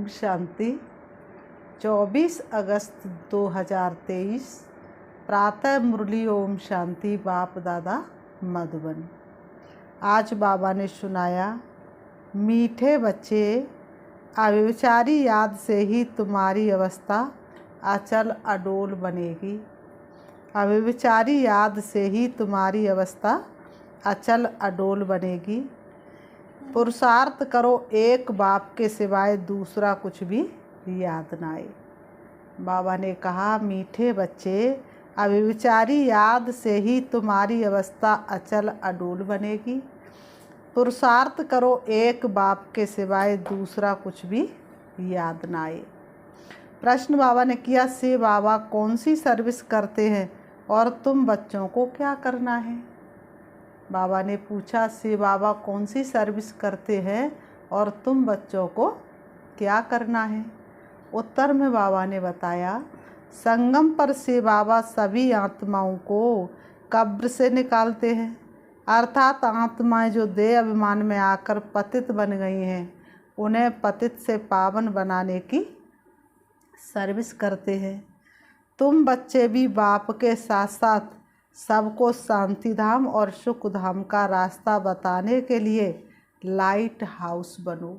शांति। 24 अगस्त 2023 प्रातः मुरली ओम शांति। बाप दादा मधुबन। आज बाबा ने सुनाया, मीठे बच्चे, अव्यभिचारी याद से ही तुम्हारी अवस्था अचल अडोल बनेगी। अव्यभिचारी याद से ही तुम्हारी अवस्था अचल अडोल बनेगी। पुरुषार्थ करो, एक बाप के सिवाय दूसरा कुछ भी याद ना आए। बाबा ने कहा, मीठे बच्चे, अव्यभिचारी याद से ही तुम्हारी अवस्था अचल अडोल बनेगी। पुरुषार्थ करो, एक बाप के सिवाय दूसरा कुछ भी याद ना आए। प्रश्न बाबा ने किया, से बाबा कौन सी सर्विस करते हैं और तुम बच्चों को क्या करना है? बाबा ने पूछा, से बाबा कौन सी सर्विस करते हैं और तुम बच्चों को क्या करना है? उत्तर में बाबा ने बताया, संगम पर से बाबा सभी आत्माओं को कब्र से निकालते हैं, अर्थात आत्माएं जो देह अभिमान में आकर पतित बन गई हैं, उन्हें पतित से पावन बनाने की सर्विस करते हैं। तुम बच्चे भी बाप के साथ साथ सबको शांति धाम और सुख धाम का रास्ता बताने के लिए लाइट हाउस बनो।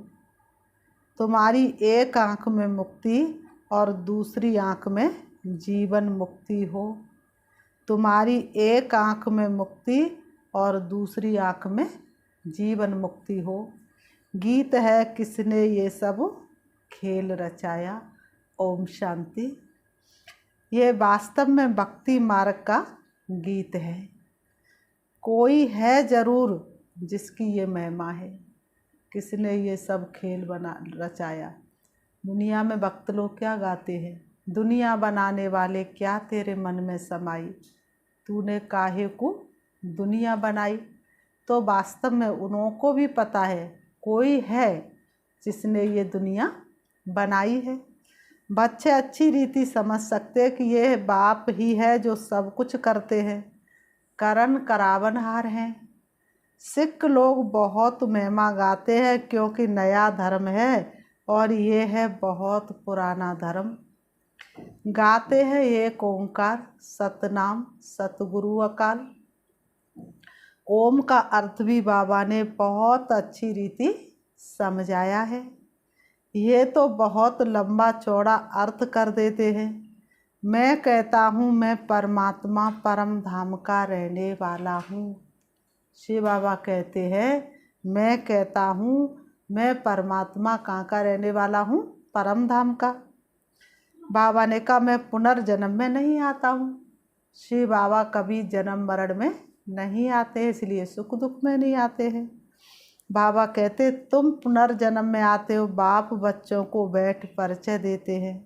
तुम्हारी एक आँख में मुक्ति और दूसरी आँख में जीवन मुक्ति हो। तुम्हारी एक आँख में मुक्ति और दूसरी आँख में जीवन मुक्ति हो। गीत है, किसने ये सब खेल रचाया। ओम शांति। ये वास्तव में भक्ति मार्ग का गीत है। कोई है ज़रूर जिसकी ये महिमा है। किसने ये सब खेल रचाया। दुनिया में भक्त लोग क्या गाते हैं, दुनिया बनाने वाले क्या तेरे मन में समाई, तूने काहे को दुनिया बनाई। तो वास्तव में उनको भी पता है, कोई है जिसने ये दुनिया बनाई है। बच्चे अच्छी रीति समझ सकते कि ये बाप ही है जो सब कुछ करते हैं, करन करावनहार हैं। सिख लोग बहुत महिमा गाते हैं क्योंकि नया धर्म है और ये है बहुत पुराना धर्म। गाते हैं एक ओंकार, सतनाम, सतगुरु अकाल। ओम का अर्थ भी बाबा ने बहुत अच्छी रीति समझाया है। ये तो बहुत लंबा चौड़ा अर्थ कर देते हैं। मैं कहता हूँ मैं परमात्मा परम धाम का रहने वाला हूँ। शिव बाबा कहते हैं, मैं कहता हूँ मैं परमात्मा कहाँ का रहने वाला हूँ, परम धाम का। बाबा ने कहा, मैं पुनर्जन्म में नहीं आता हूँ। शिव बाबा कभी जन्म मरण में नहीं आते, इसलिए सुख दुख में नहीं आते हैं। बाबा कहते, तुम पुनर्जन्म में आते हो। बाप बच्चों को बैठ परिचय देते हैं।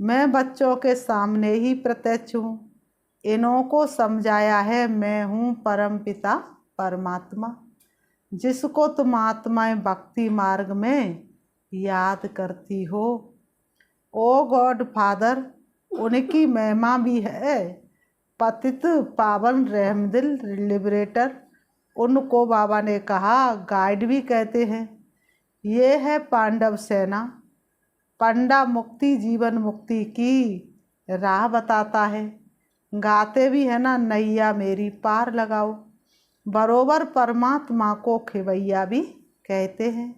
मैं बच्चों के सामने ही प्रत्यक्ष हूँ। इन्हों को समझाया है, मैं हूँ परम पिता परमात्मा, जिसको तुम आत्माएं भक्ति मार्ग में याद करती हो। ओ गॉड फादर, उनकी महिमा भी है। पतित पावन रहमदिल लिबरेटर, उनको बाबा ने कहा गाइड भी कहते हैं। ये है पांडव सेना। पंडा मुक्ति जीवन मुक्ति की राह बताता है। गाते भी है ना, नैया मेरी पार लगाओ। बरोबर परमात्मा को खेवैया भी कहते हैं,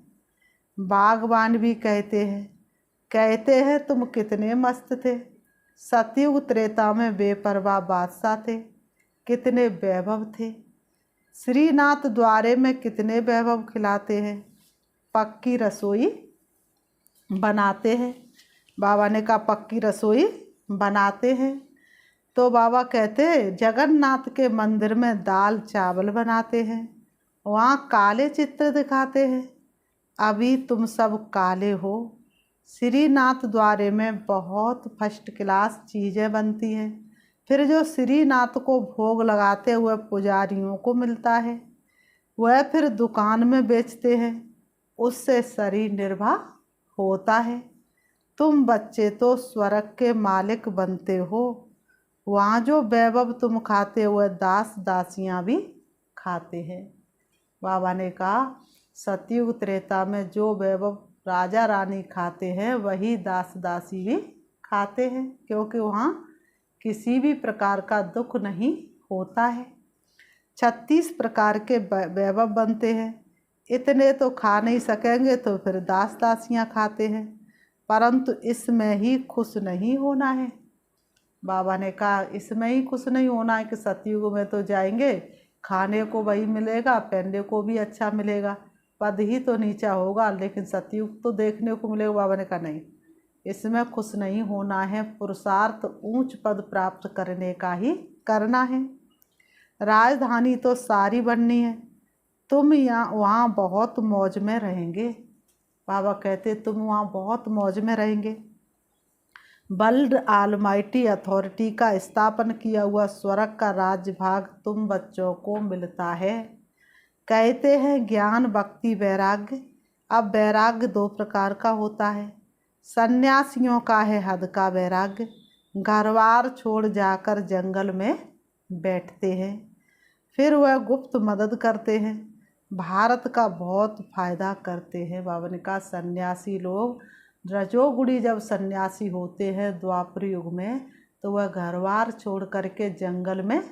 बागवान भी कहते हैं। कहते हैं तुम कितने मस्त थे, सतयुग त्रेता में बेपरवाह बादशाह थे, कितने वैभव थे। श्रीनाथ द्वारे में कितने वैभव खिलाते हैं, पक्की रसोई बनाते हैं। बाबा ने कहा पक्की रसोई बनाते हैं। तो बाबा कहते, जगन्नाथ के मंदिर में दाल चावल बनाते हैं, वहाँ काले चित्र दिखाते हैं। अभी तुम सब काले हो। श्रीनाथ द्वारे में बहुत फर्स्ट क्लास चीज़ें बनती हैं। फिर जो श्रीनाथ को भोग लगाते हुए पुजारियों को मिलता है, वह फिर दुकान में बेचते हैं, उससे शरीर निर्वाह होता है। तुम बच्चे तो स्वर्ग के मालिक बनते हो। वहाँ जो वैभव तुम खाते हुए दास दासियाँ भी खाते हैं। बाबा ने कहा, सतयुग त्रेता में जो वैभव राजा रानी खाते हैं वही दास दासी भी खाते हैं, क्योंकि वहाँ किसी भी प्रकार का दुख नहीं होता है। 36 प्रकार के वैभव बनते हैं। इतने तो खा नहीं सकेंगे तो फिर दास दासियाँ खाते हैं, परंतु इसमें ही खुश नहीं होना है। बाबा ने कहा इसमें ही खुश नहीं होना है कि सतयुग में तो जाएंगे, खाने को वही मिलेगा, पहनने को भी अच्छा मिलेगा, पद ही तो नीचा होगा, लेकिन सतयुग तो देखने को मिलेगा। बाबा ने कहा नहीं, इसमें खुश नहीं होना है, पुरुषार्थ ऊंच पद प्राप्त करने का ही करना है। राजधानी तो सारी बननी है, तुम वहाँ बहुत मौज में रहेंगे। बाबा कहते तुम वहाँ बहुत मौज में रहेंगे। वर्ल्ड ऑलमाइटी अथॉरिटी का स्थापन किया हुआ स्वर्ग का राजभाग तुम बच्चों को मिलता है। कहते हैं ज्ञान भक्ति वैराग्य। अब वैराग्य 2 प्रकार का होता है। सन्यासियों का है हद का वैराग्य, घरबार छोड़ जाकर जंगल में बैठते हैं, फिर वह गुप्त मदद करते हैं, भारत का बहुत फायदा करते हैं। बाबा ने कहा सन्यासी लोग रजोगुणी जब सन्यासी होते हैं द्वापर युग में, तो वह घरबार छोड़ करके जंगल में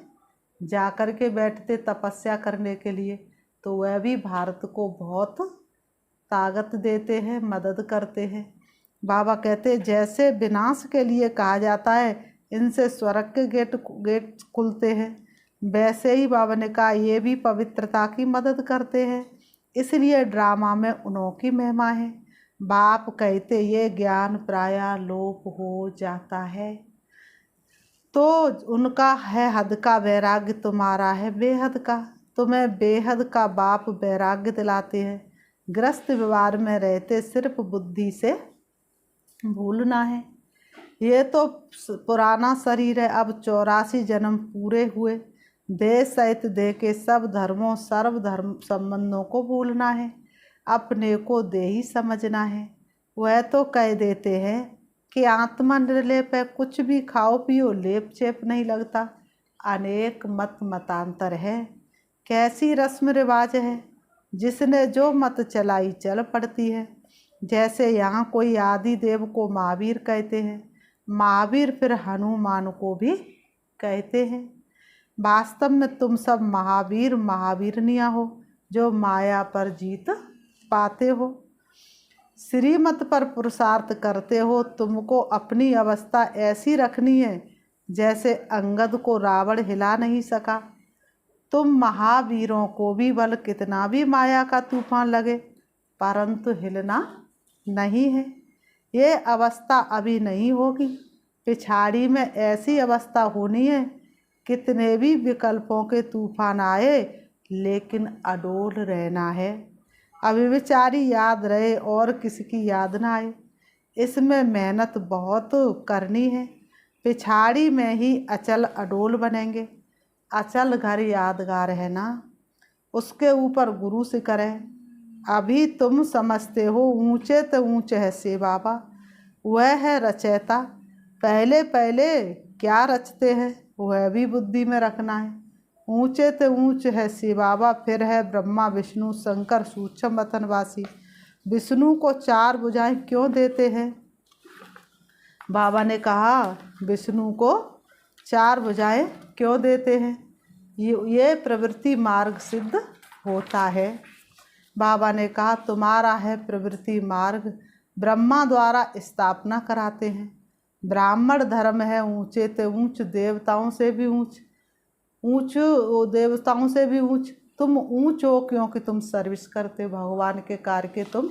जा कर के बैठते तपस्या करने के लिए, तो वह भी भारत को बहुत ताकत देते हैं, मदद करते हैं। बाबा कहते जैसे विनाश के लिए कहा जाता है इनसे स्वर्ग के गेट खुलते हैं, वैसे ही बाबा ने कहा ये भी पवित्रता की मदद करते हैं, इसलिए ड्रामा में उन्हों की महिमा है। बाप कहते ये ज्ञान प्रायः लोप हो जाता है, तो उनका है हद का वैराग्य, तुम्हारा है बेहद का। तुम्हें बेहद का बाप वैराग्य दिलाते हैं। ग्रस्त व्यवहार में रहते सिर्फ बुद्धि से भूलना है। ये तो पुराना शरीर है, अब 84 जन्म पूरे हुए। देह सहित देह के सब धर्मों सर्वधर्म संबंधों को भूलना है, अपने को देही समझना है। वह तो कह देते हैं कि आत्मा निर्लेप है, कुछ भी खाओ पियो लेप चेप नहीं लगता। अनेक मत मतांतर है, कैसी रस्म रिवाज है, जिसने जो मत चलाई चल पड़ती है। जैसे यहाँ कोई आदि देव को महावीर कहते हैं, महावीर फिर हनुमान को भी कहते हैं। वास्तव में तुम सब महावीर महावीरनियाँ हो, जो माया पर जीत पाते हो, श्रीमत पर पुरुषार्थ करते हो। तुमको अपनी अवस्था ऐसी रखनी है जैसे अंगद को रावण हिला नहीं सका। तुम महावीरों को भी बल कितना भी माया का तूफान लगे, परंतु हिलना नहीं है। ये अवस्था अभी नहीं होगी, पिछाड़ी में ऐसी अवस्था होनी है, कितने भी विकल्पों के तूफान आए लेकिन अडोल रहना है। अभिविचारी याद रहे और किसकी याद ना आए, इसमें मेहनत बहुत करनी है। पिछाड़ी में ही अचल अडोल बनेंगे। अचल घर यादगार है ना, उसके ऊपर गुरु शिखर है। अभी तुम समझते हो ऊंचे तो ऊंचे है से बाबा, वह है रचयिता। पहले पहले क्या रचते हैं वह भी बुद्धि में रखना है। ऊंचे तो ऊंच है शिव बाबा, फिर है ब्रह्मा विष्णु शंकर सूक्ष्म वतनवासी। विष्णु को 4 भुजाएं क्यों देते हैं? बाबा ने कहा विष्णु को 4 भुजाएं क्यों देते हैं? ये प्रवृत्ति मार्ग सिद्ध होता है। बाबा ने कहा तुम्हारा है प्रवृत्ति मार्ग, ब्रह्मा द्वारा स्थापना कराते हैं। ब्राह्मण धर्म है ऊंचे ते ऊंच, देवताओं से भी ऊंच, देवताओं से भी ऊंच। तुम ऊंच हो क्योंकि तुम सर्विस करते हो, भगवान के कार्य के तुम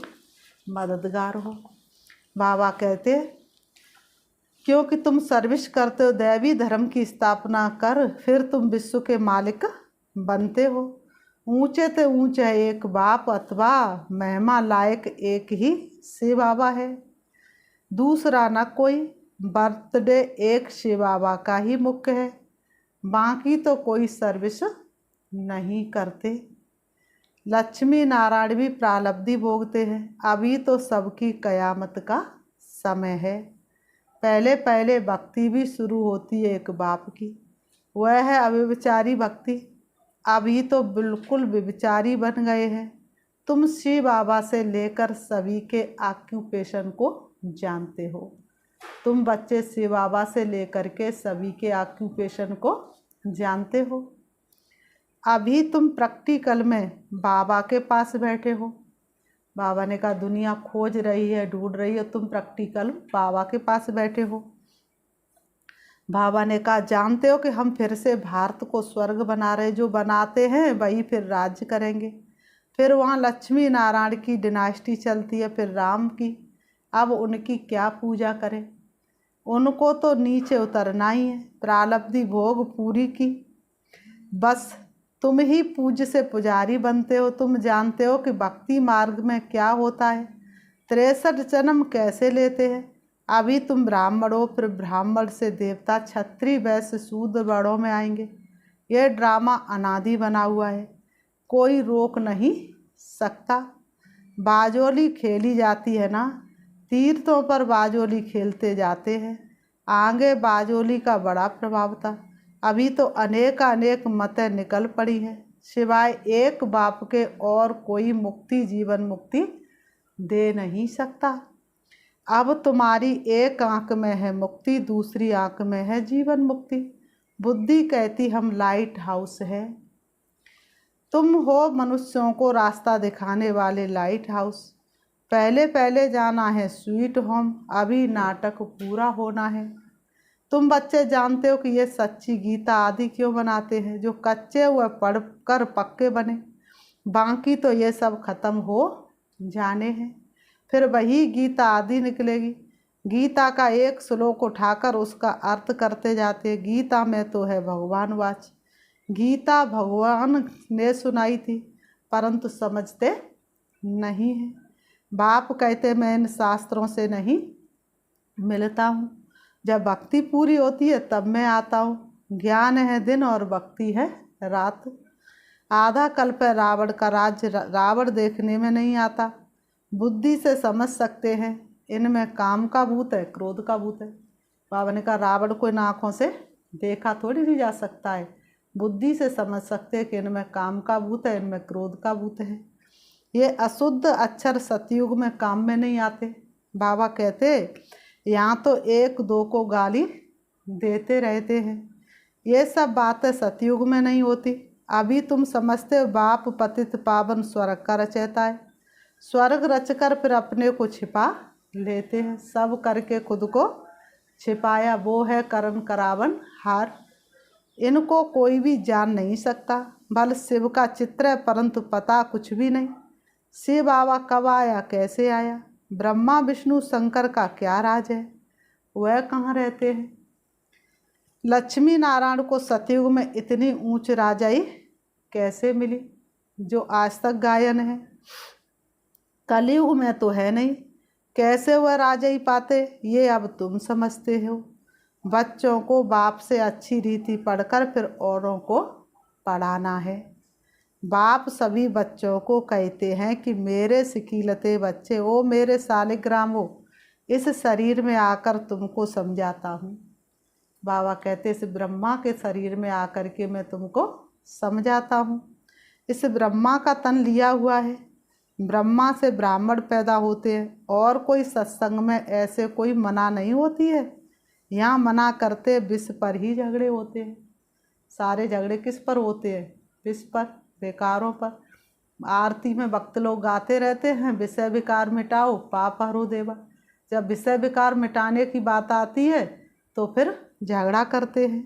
मददगार हो। बाबा कहते क्योंकि तुम सर्विस करते हो, दैवी धर्म की स्थापना कर फिर तुम विश्व के मालिक बनते हो। ऊंचे ते ऊंच है एक बाप, अथवा महिमा लायक एक ही शिव बाबा है, दूसरा न कोई। बर्थडे एक शिव बाबा का ही मुख्य है, बाकी तो कोई सर्विस नहीं करते। लक्ष्मी नारायण भी प्रारब्धि भोगते हैं। अभी तो सबकी कयामत का समय है। पहले पहले भक्ति भी शुरू होती है एक बाप की, वह है अव्यभिचारी भक्ति। अभी तो बिल्कुल व्यभिचारी बन गए हैं। तुम शिव बाबा से लेकर सभी के ऑक्यूपेशन को जानते हो। तुम बच्चे शिव बाबा से लेकर के सभी के ऑक्यूपेशन को जानते हो। अभी तुम प्रैक्टिकल में बाबा के पास बैठे हो। बाबा ने कहा दुनिया खोज रही है, ढूंढ रही है, तुम प्रैक्टिकल बाबा के पास बैठे हो। बाबा ने कहा जानते हो कि हम फिर से भारत को स्वर्ग बना रहे, जो बनाते हैं वही फिर राज्य करेंगे। फिर वहाँ लक्ष्मी नारायण की डिनास्टी चलती है, फिर राम की। अब उनकी क्या पूजा करें, उनको तो नीचे उतरना ही है, प्रारब्धि भोग पूरी की। बस तुम ही पूज्य से पुजारी बनते हो। तुम जानते हो कि भक्ति मार्ग में क्या होता है, 63 जन्म कैसे लेते हैं। अभी तुम ब्राह्मण हो, फिर ब्राह्मण से देवता, क्षत्रिय, वैश्य, शूद्र वर्णों में आएंगे। यह ड्रामा अनादि बना हुआ है, कोई रोक नहीं सकता। बाजोली खेली जाती है ना, तीर्थों पर बाजोली खेलते जाते हैं। आगे बाजोली का बड़ा प्रभाव था। अभी तो अनेक मतें निकल पड़ी है, सिवाय एक बाप के और कोई मुक्ति, जीवन मुक्ति दे नहीं सकता। अब तुम्हारी एक आंख में है मुक्ति, दूसरी आंख में है जीवन मुक्ति। बुद्धि कहती हम लाइट हाउस है। तुम हो मनुष्यों को रास्ता दिखाने वाले लाइट हाउस। पहले पहले जाना है स्वीट होम, अभी नाटक पूरा होना है। तुम बच्चे जानते हो कि ये सच्ची गीता आदि क्यों बनाते हैं, जो कच्चे हुए पढ़ कर पक्के बने। बाकी तो ये सब खत्म हो जाने हैं, फिर वही गीता आदि निकलेगी। गीता का एक श्लोक उठाकर उसका अर्थ करते जाते। गीता में तो है भगवान वाच। गीता भगवान ने सुनाई थी, परंतु समझते नहीं है। बाप कहते मैं इन शास्त्रों से नहीं मिलता हूँ, जब भक्ति पूरी होती है तब मैं आता हूँ। ज्ञान है दिन और भक्ति है रात। आधा कल्प है रावण का राज्य, रावण देखने में नहीं आता। बुद्धि से समझ सकते हैं, इनमें काम का भूत है, क्रोध का भूत है। बाबा ने कहा रावण को इन आँखों से देखा थोड़ी नहीं जा सकता है, बुद्धि से समझ सकते हैं कि इनमें काम का भूत है, इनमें क्रोध का भूत है। ये अशुद्ध अक्षर सतयुग में काम में नहीं आते। बाबा कहते यहाँ तो एक दो को गाली देते रहते हैं, ये सब बातें सतयुग में नहीं होती। अभी तुम समझते हो बाप पतित पावन स्वर्ग का रचयिता है। स्वर्ग रचकर फिर अपने को छिपा लेते हैं, सब करके खुद को छिपाया वो है करण करावन हार। इनको कोई भी जान नहीं सकता। बल शिव का चित्र है, परंतु पता कुछ भी नहीं। शिव बाबा कब आया, कैसे आया, ब्रह्मा विष्णु शंकर का क्या राज है, वह कहाँ रहते हैं। लक्ष्मी नारायण को सतयुग में इतनी ऊंच राजाई कैसे मिली जो आज तक गायन है। कलयुग में तो है नहीं, कैसे वह राजाई पाते ये अब तुम समझते हो। बच्चों को बाप से अच्छी रीति पढ़कर फिर औरों को पढ़ाना है। बाप सभी बच्चों को कहते हैं कि मेरे सिकीलते बच्चे, ओ मेरे सालिग्राम हो, इस शरीर में आकर तुमको समझाता हूँ। बाबा कहते इस ब्रह्मा के शरीर में आकर के मैं तुमको समझाता हूँ। इस ब्रह्मा का तन लिया हुआ है, ब्रह्मा से ब्राह्मण पैदा होते हैं। और कोई सत्संग में ऐसे कोई मना नहीं होती है, यहाँ मना करते विष पर ही झगड़े होते हैं। सारे झगड़े किस पर होते हैं, विष पर, बेकारों पर। आरती में भक्त लोग गाते रहते हैं विषय विकार मिटाओ पाप हरो देवा। जब विषय विकार मिटाने की बात आती है तो फिर झगड़ा करते हैं,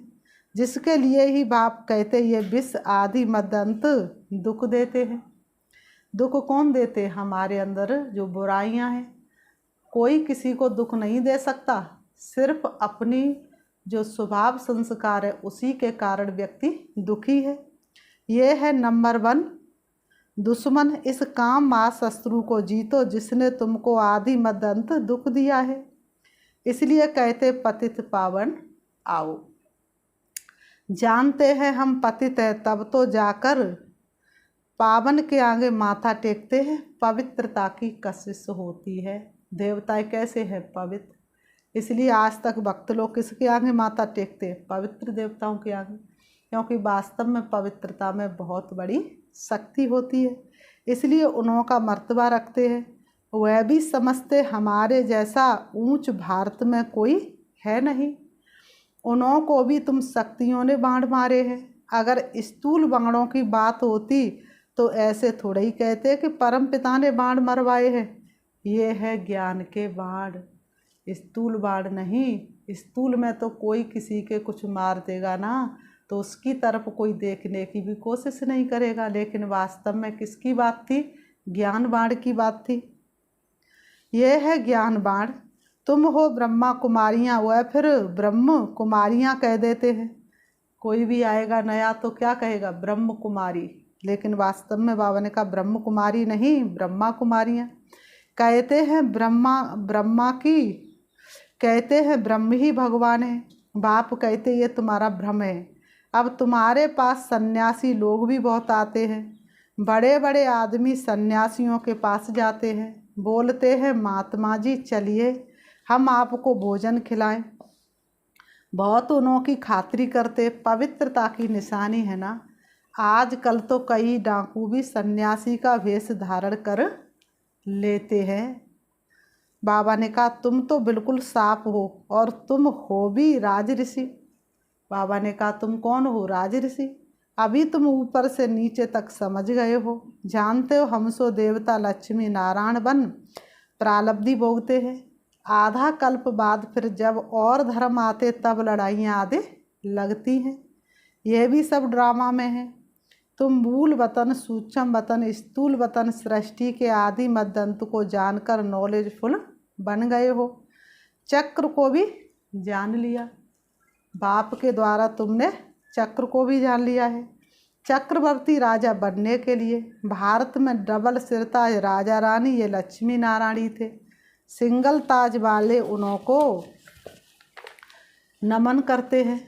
जिसके लिए ही बाप कहते ये विष आदि मदंत दुख देते हैं। दुख कौन देते हैं, हमारे अंदर जो बुराइयां हैं। कोई किसी को दुख नहीं दे सकता, सिर्फ अपनी जो स्वभाव संस्कार है उसी के कारण व्यक्ति दुखी है। ये है नंबर 1 दुश्मन। इस काम मां शत्रु को जीतो जिसने तुमको आदि मदंत दुख दिया है। इसलिए कहते पतित पावन आओ। जानते हैं हम पतित हैं तब तो जाकर पावन के आगे माथा टेकते हैं, पवित्रता की कशिश होती है। देवताएं कैसे हैं, पवित्र। इसलिए आज तक भक्त लोग किसके आगे माथा टेकते हैं, पवित्र देवताओं के आगे। क्योंकि वास्तव में पवित्रता में बहुत बड़ी शक्ति होती है, इसलिए उन्हों का मर्तबा रखते हैं। वह भी समझते हमारे जैसा ऊंच भारत में कोई है नहीं। उन्हों को भी तुम शक्तियों ने बाण मारे हैं। अगर स्थूल बाणों की बात होती तो ऐसे थोड़े ही कहते कि परम पिता ने बाण मरवाए हैं। ये है ज्ञान के बाण, स्थूल बाण नहीं। स्थूल में तो कोई किसी के कुछ मार देगा ना, तो उसकी तरफ कोई देखने की भी कोशिश नहीं करेगा। लेकिन वास्तव में किसकी बात थी? ज्ञान बाण की बात थी। यह है ज्ञान बाण। तुम हो ब्रह्मा कुमारियाँ, वह फिर ब्रह्म कुमारियाँ कह देते हैं। कोई भी आएगा नया तो क्या कहेगा? ब्रह्म कुमारी। लेकिन वास्तव में बाबा ने कहा ब्रह्म कुमारी नहीं, ब्रह्मा कुमारियाँ कहते हैं। ब्रह्मा की कहते हैं ब्रह्म ही भगवान है। बाप कहते ये तुम्हारा भ्रम है। अब तुम्हारे पास सन्यासी लोग भी बहुत आते हैं। बड़े बड़े आदमी सन्यासियों के पास जाते हैं, बोलते हैं महात्मा जी चलिए हम आपको भोजन खिलाएं। बहुत उन्हों की खातिरी करते। पवित्रता की निशानी है ना। आजकल तो कई डाकू भी सन्यासी का वेश धारण कर लेते हैं। बाबा ने कहा तुम तो बिल्कुल साफ हो, और तुम हो भी राज ऋषि। बाबा ने कहा तुम कौन हो? राज ऋषि। अभी तुम ऊपर से नीचे तक समझ गए हो। जानते हो हमसो देवता लक्ष्मी नारायण बन प्रालब्धि भोगते हैं। आधा कल्प बाद फिर जब और धर्म आते तब लड़ाइयाँ आदि लगती हैं। यह भी सब ड्रामा में है। तुम मूल वतन, सूक्ष्म वतन, स्थूल वतन, सृष्टि के आदि मध्यंत को जानकर नॉलेजफुल बन गए हो। चक्र को भी जान लिया। बाप के द्वारा तुमने चक्र को भी जान लिया है। चक्रवर्ती राजा बनने के लिए भारत में डबल सिरताज राजा रानी ये लक्ष्मी नारायणी थे। सिंगल ताज वाले उन्हों को नमन करते हैं।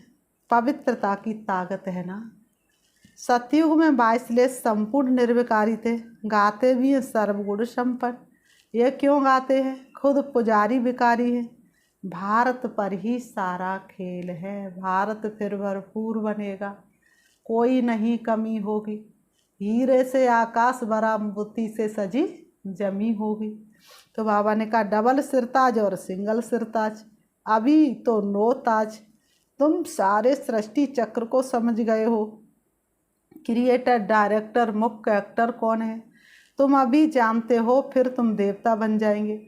पवित्रता की ताकत है ना। सतयुग में 22 संपूर्ण निर्विकारी थे। गाते भी हैं सर्वगुण संपन्न। ये क्यों गाते हैं? खुद पुजारी विकारी है। भारत पर ही सारा खेल है। भारत फिर भरपूर बनेगा, कोई नहीं कमी होगी। हीरे से आकाश भरा, मोती से सजी जमी होगी। तो बाबा ने कहा डबल सिरताज और सिंगल सिरताज, अभी तो 9 ताज। तुम सारे सृष्टि चक्र को समझ गए हो। क्रिएटर, डायरेक्टर, मुख्य एक्टर कौन है तुम अभी जानते हो। फिर तुम देवता बन जाएंगे।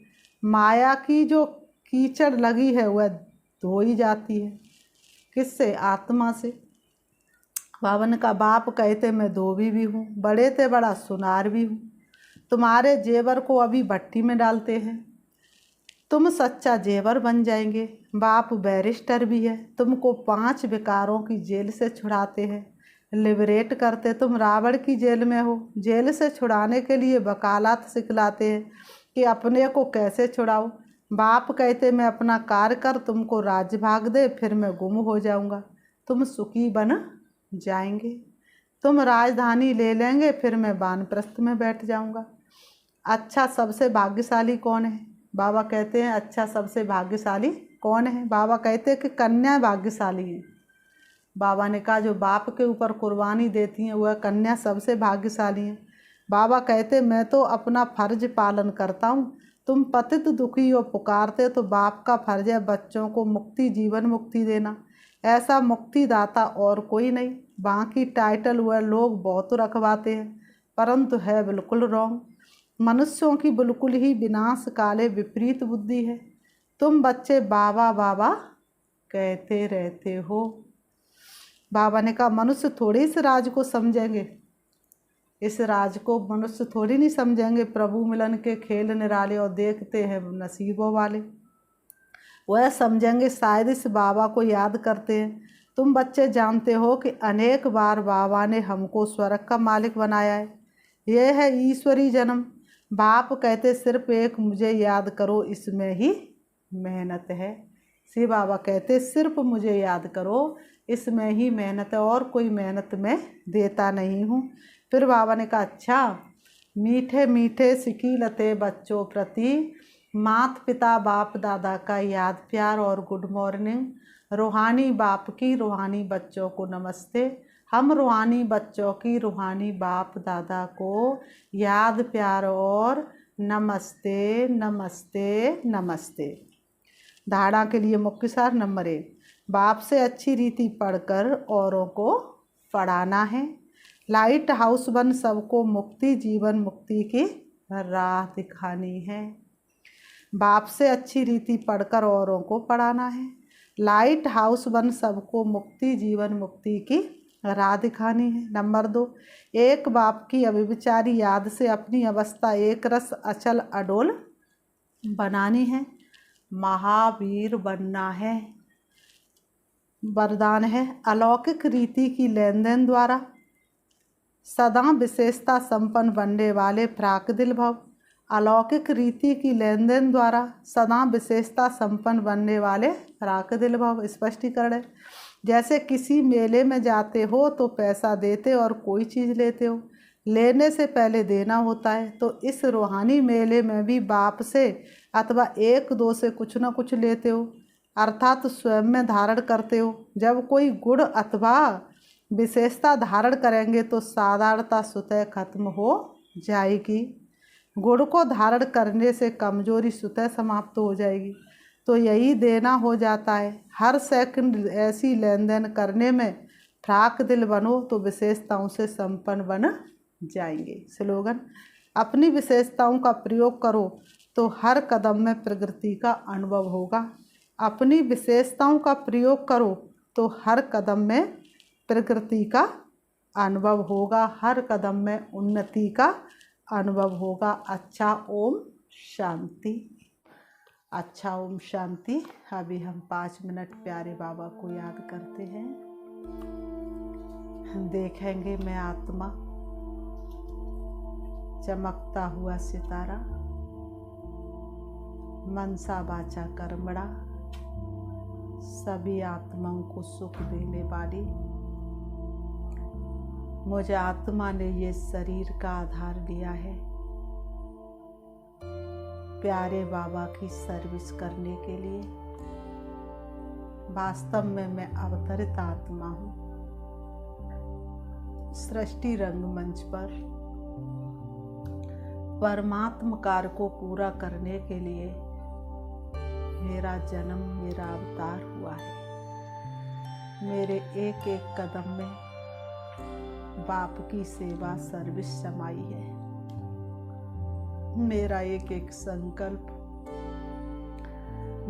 माया की जो कीचड़ लगी है वह धोई जाती है। किससे? आत्मा से। बावन का बाप कहते मैं धोबी भी हूँ, बड़े थे बड़ा सुनार भी हूँ। तुम्हारे जेवर को अभी भट्टी में डालते हैं, तुम सच्चा जेवर बन जाएंगे। बाप बैरिस्टर भी है, तुमको 5 विकारों की जेल से छुड़ाते हैं, लिबरेट करते। तुम रावण की जेल में हो। जेल से छुड़ाने के लिए वकालत सिखलाते हैं कि अपने को कैसे छुड़ाओ। बाप कहते मैं अपना कार्य कर तुमको राज्य भाग दे, फिर मैं गुम हो जाऊंगा, तुम सुखी बन जाएंगे। तुम राजधानी ले लेंगे, फिर मैं वानप्रस्थ में बैठ जाऊंगा। अच्छा सबसे भाग्यशाली कौन है? बाबा कहते हैं अच्छा सबसे भाग्यशाली कौन है? बाबा कहते हैं कि कन्या भाग्यशाली है। बाबा ने कहा जो बाप के ऊपर कुर्बानी देती हैं वह कन्या सबसे भाग्यशाली है। बाबा कहते मैं तो अपना फर्ज पालन करता हूँ। तुम पतित दुखी हो पुकारते तो बाप का फर्ज है बच्चों को मुक्ति, जीवन मुक्ति देना। ऐसा मुक्तिदाता और कोई नहीं। बाकी टाइटल वह लोग बहुत रखवाते हैं, परंतु है बिल्कुल रॉन्ग। मनुष्यों की बिल्कुल ही विनाश काले विपरीत बुद्धि है। तुम बच्चे बाबा बाबा कहते रहते हो। बाबा ने कहा मनुष्य थोड़ी इस राज को समझेंगे, इस राज को मनुष्य थोड़ी नहीं समझेंगे। प्रभु मिलन के खेल निराले और देखते हैं नसीबों वाले, वह समझेंगे शायद इस बाबा को याद करते हैं। तुम बच्चे जानते हो कि अनेक बार बाबा ने हमको स्वर्ग का मालिक बनाया है। यह है ईश्वरी जन्म। बाप कहते सिर्फ एक मुझे याद करो, इसमें ही मेहनत है। श्री बाबा कहते सिर्फ मुझे याद करो, इसमें ही मेहनत है, और कोई मेहनत मैं देता नहीं हूँ। फिर बाबा ने कहा अच्छा मीठे मीठे सिकीलते बच्चों प्रति माता पिता बाप दादा का याद प्यार और गुड मॉर्निंग। रूहानी बाप की रूहानी बच्चों को नमस्ते। हम रूहानी बच्चों की रूहानी बाप दादा को याद, प्यार और नमस्ते नमस्ते नमस्ते। धारणा के लिए मुख्य सार नंबर 1, बाप से अच्छी रीति पढ़कर औरों को पढ़ाना है। लाइट हाउस बन सबको मुक्ति, जीवन मुक्ति की राह दिखानी है। बाप से अच्छी रीति पढ़कर औरों को पढ़ाना है। लाइट हाउस बन सबको मुक्ति, जीवन मुक्ति की राह दिखानी है। नंबर 2, एक बाप की अविचारी याद से अपनी अवस्था एक रस अचल अडोल बनानी है। महावीर बनना है। वरदान है, अलौकिक रीति की लेन देन द्वारा सदा विशेषता संपन्न बनने वाले प्राकदिल भव। अलौकिक रीति की लेन देन द्वारा सदा विशेषता संपन्न बनने वाले प्राकदिल भव। स्पष्टीकरण है, जैसे किसी मेले में जाते हो तो पैसा देते और कोई चीज़ लेते हो, लेने से पहले देना होता है। तो इस रूहानी मेले में भी बाप से अथवा एक दो से कुछ न कुछ लेते हो, अर्थात स्वयं में धारण करते हो। जब कोई गुण अथवा विशेषता धारण करेंगे तो साधारणता स्वतः खत्म हो जाएगी। गुण को धारण करने से कमजोरी स्वतः समाप्त हो जाएगी। तो यही देना हो जाता है। हर सेकंड ऐसी लेन देन करने में ठाक दिल बनो तो विशेषताओं से संपन्न बन जाएंगे। स्लोगन, अपनी विशेषताओं का प्रयोग करो तो हर कदम में प्रगति का अनुभव होगा। अपनी विशेषताओं का प्रयोग करो तो हर कदम में प्रगति का अनुभव होगा, हर कदम में उन्नति का अनुभव होगा। अच्छा, ओम शांति। अच्छा, ओम शांति। अभी हम 5 मिनट प्यारे बाबा को याद करते हैं। देखेंगे मैं आत्मा, चमकता हुआ सितारा, मनसा वाचा कर्मणा, सभी आत्माओं को सुख देने वाली। मुझे आत्मा ने ये शरीर का आधार दिया है प्यारे बाबा की सर्विस करने के लिए। वास्तव में मैं अवतरित आत्मा हूँ। सृष्टि रंगमंच पर परमात्म कार्य को पूरा करने के लिए मेरा जन्म, मेरा अवतार हुआ है। मेरे एक एक कदम में बाप की सेवा, सर्विस समाई है। मेरा एक एक संकल्प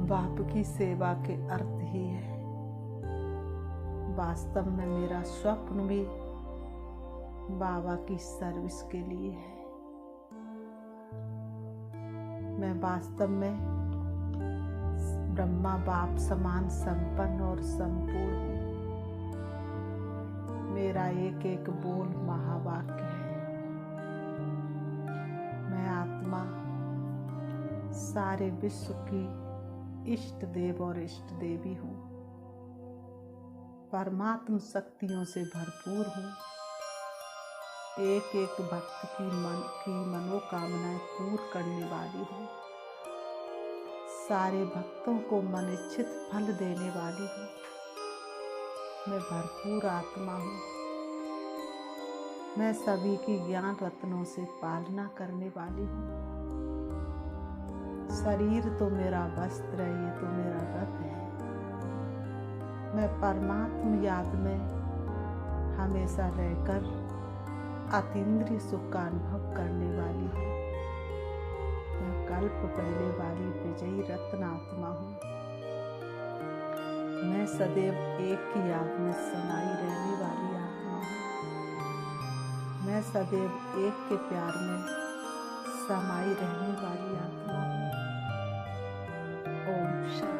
बाप की सेवा के अर्थ ही है। वास्तव में मेरा स्वप्न भी बाबा की सर्विस के लिए है। मैं वास्तव में ब्रह्मा बाप समान संपन्न और संपूर्ण हूँ। मेरा एक एक बोल महावाक्य है। मैं आत्मा सारे विश्व की इष्ट देव और इष्ट देवी हूँ। परमात्म शक्तियों से भरपूर हूँ। एक एक भक्त की मनोकामनाएं पूर्ण करने वाली हूँ। सारे भक्तों को मनिच्छित फल देने वाली हूँ। मैं भरपूर आत्मा हूँ। मैं सभी की ज्ञान रत्नों से पालना करने वाली हूँ। शरीर तो मेरा वस्त्र है, ये तो मेरा रथ है। मैं परमात्म याद में हमेशा रहकर अतीन्द्रिय सुख का अनुभव करने वाली हूँ। मैं कल्प पहले वाली विजयी रत्न आत्मा हूँ। मैं सदैव एक की याद में समाई रहने वाली आत्मा हूँ। मैं सदैव एक के प्यार में समाई रहने वाली आत्मा हूँ। ओम शांति।